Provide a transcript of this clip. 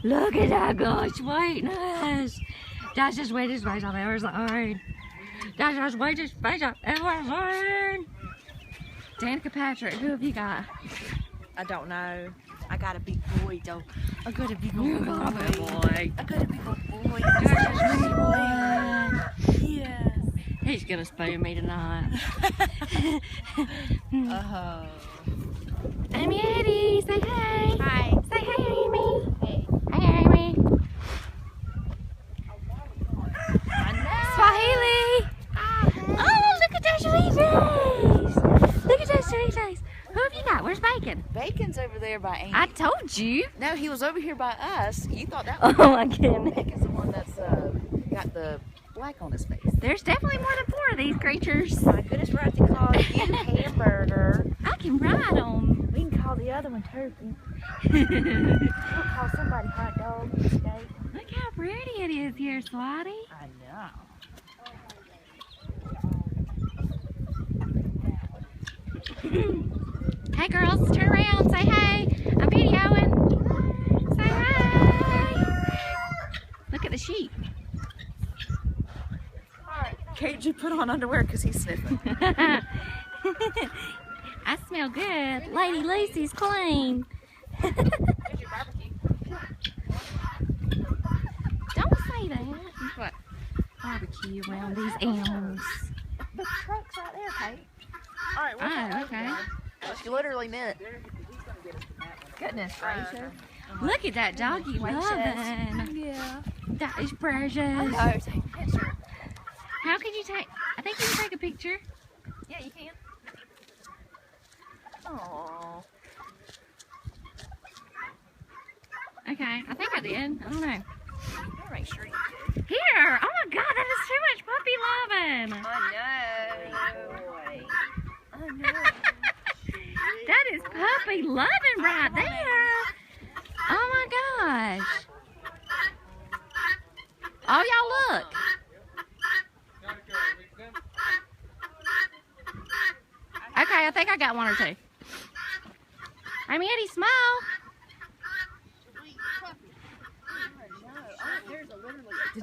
Look at that guy sweetness. That's the sweetest face I've ever seen. That's the sweetest face I've ever seen. Danica Patrick, who have you got? I don't know. I got a big boy though. I got a big You boy. got a big boy. I got a big boy. That's a sweet boy. Yes. He's gonna spoon me tonight. Oh. Amy Eddie, say hey. Hi. Say hey, Amy. Hey. Hey, Amy. I know. Swahili. Oh, look at that sweet face. Look at that sweet face. Who have you got? Where's Bacon? Bacon's over there by Amy. I told you. No, he was over here by us. You thought that was Oh my goodness. Bacon's the one that's got the black on his face. There's definitely more than 4 of these creatures. My goodness, we're at to call you Hamburger. I can ride them. We can call the other one Turkey. We'll call somebody Hot Dog. Steak. Look how pretty it is here, Swatty. I know. Hey girls, turn around, say hey. I'm videoing. Say hey. Look at the sheep. KJ put on underwear because he's sniffing. I smell good. Lady Lucy's clean. Don't say that. You've got barbecue around these animals. The truck's right there, Kate. All right. Oh, okay. She literally meant. Goodness gracious. Look at that doggy loving. Yeah. That is precious. No, take a picture. How can you take? I think you can take a picture. Yeah, you can. Oh. Okay, I think I did. I don't know. Make sure you do. Here! Oh my god, that is too much puppy loving! I know. I know. That is puppy loving right there! Oh my gosh! Oh, y'all look! Okay, I think I got 1 or 2. Amy Eddie, smile! There's literally a